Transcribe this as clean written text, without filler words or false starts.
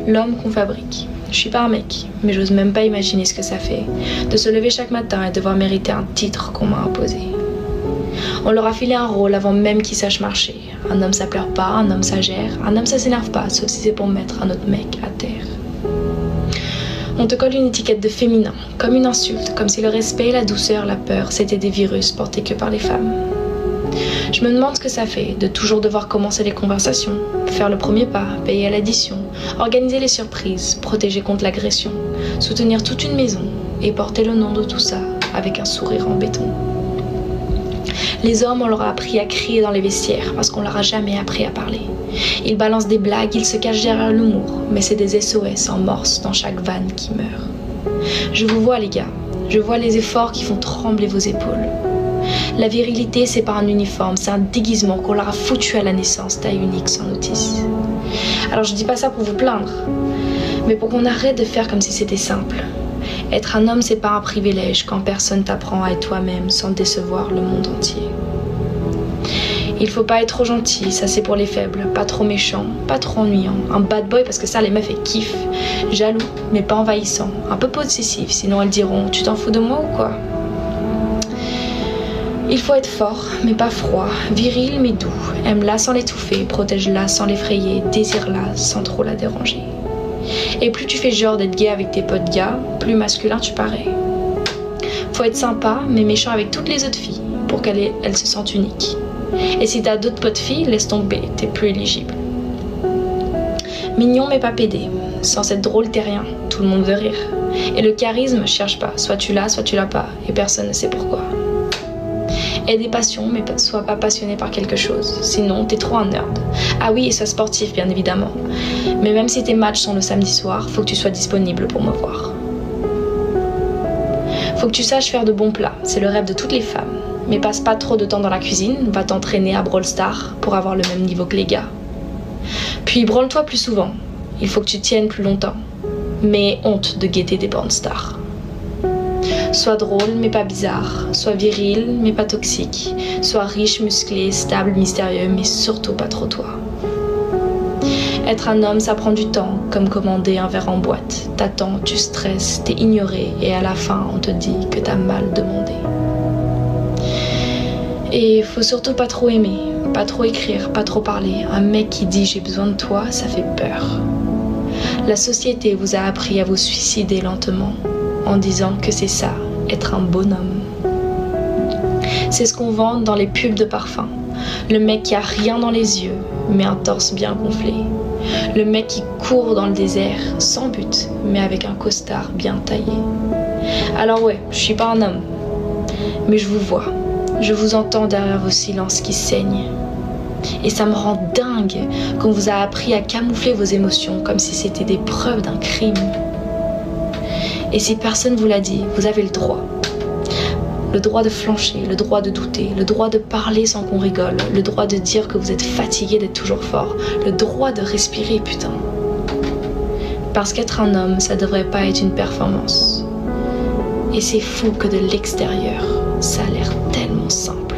l'homme qu'on fabrique. Je suis pas un mec, mais j'ose même pas imaginer ce que ça fait de se lever chaque matin et devoir mériter un titre qu'on m'a imposé. On leur a filé un rôle avant même qu'ils sachent marcher. Un homme ça pleure pas, un homme ça gère, un homme ça s'énerve pas, sauf si c'est pour mettre un autre mec à terre. On te colle une étiquette de féminin, comme une insulte, comme si le respect, la douceur, la peur, c'était des virus portés que par les femmes. Je me demande ce que ça fait de toujours devoir commencer les conversations, faire le premier pas, payer à l'addition, organiser les surprises, protéger contre l'agression, soutenir toute une maison et porter le nom de tout ça avec un sourire en béton. Les hommes, on leur a appris à crier dans les vestiaires parce qu'on leur a jamais appris à parler. Ils balancent des blagues, ils se cachent derrière l'humour, mais c'est des SOS en morse dans chaque vanne qui meurt. Je vous vois les gars, je vois les efforts qui font trembler vos épaules. La virilité, c'est pas un uniforme, c'est un déguisement qu'on leur a foutu à la naissance, taille unique sans notice. Alors je dis pas ça pour vous plaindre, mais pour qu'on arrête de faire comme si c'était simple. Être un homme, c'est pas un privilège quand personne t'apprend à être toi-même sans décevoir le monde entier. Il faut pas être trop gentil, ça c'est pour les faibles, pas trop méchant, pas trop ennuyant, un bad boy parce que ça les meufs elles kiffent, jaloux mais pas envahissant, un peu possessif sinon elles diront tu t'en fous de moi ou quoi? Il faut être fort mais pas froid, viril mais doux, aime-la sans l'étouffer, protège-la sans l'effrayer, désire-la sans trop la déranger. Et plus tu fais genre d'être gay avec tes potes gars, plus masculin tu parais. Faut être sympa mais méchant avec toutes les autres filles pour qu'elles se sentent uniques. Et si t'as d'autres potes filles, laisse tomber, t'es plus éligible. Mignon mais pas pédé, sans être drôle t'es rien, tout le monde veut rire. Et le charisme, cherche pas, soit tu l'as pas, et personne ne sait pourquoi. Aie des passions mais sois pas passionné par quelque chose, sinon t'es trop un nerd. Ah oui, et sois sportif bien évidemment, mais même si tes matchs sont le samedi soir, faut que tu sois disponible pour me voir. Faut que tu saches faire de bons plats, c'est le rêve de toutes les femmes. Mais passe pas trop de temps dans la cuisine, va t'entraîner à Brawl Stars pour avoir le même niveau que les gars. Puis branle-toi plus souvent, il faut que tu tiennes plus longtemps. Mais honte de guetter des porn stars. Sois drôle mais pas bizarre, sois viril mais pas toxique, sois riche, musclé, stable, mystérieux mais surtout pas trop toi. Être un homme ça prend du temps, comme commander un verre en boîte. T'attends, tu stresses, t'es ignoré et à la fin on te dit que t'as mal demandé. Et faut surtout pas trop aimer, pas trop écrire, pas trop parler. Un mec qui dit j'ai besoin de toi, ça fait peur. La société vous a appris à vous suicider lentement en disant que c'est ça, être un bonhomme. C'est ce qu'on vend dans les pubs de parfum. Le mec qui a rien dans les yeux, mais un torse bien gonflé. Le mec qui court dans le désert, sans but, mais avec un costard bien taillé. Alors ouais, je suis pas un homme, mais je vous vois. Je vous entends derrière vos silences qui saignent. Et ça me rend dingue qu'on vous a appris à camoufler vos émotions comme si c'était des preuves d'un crime. Et si personne vous l'a dit, vous avez le droit. Le droit de flancher, le droit de douter, le droit de parler sans qu'on rigole, le droit de dire que vous êtes fatigué d'être toujours fort, le droit de respirer, putain. Parce qu'être un homme, ça devrait pas être une performance. Et c'est fou que de l'extérieur, ça a l'air tellement simple.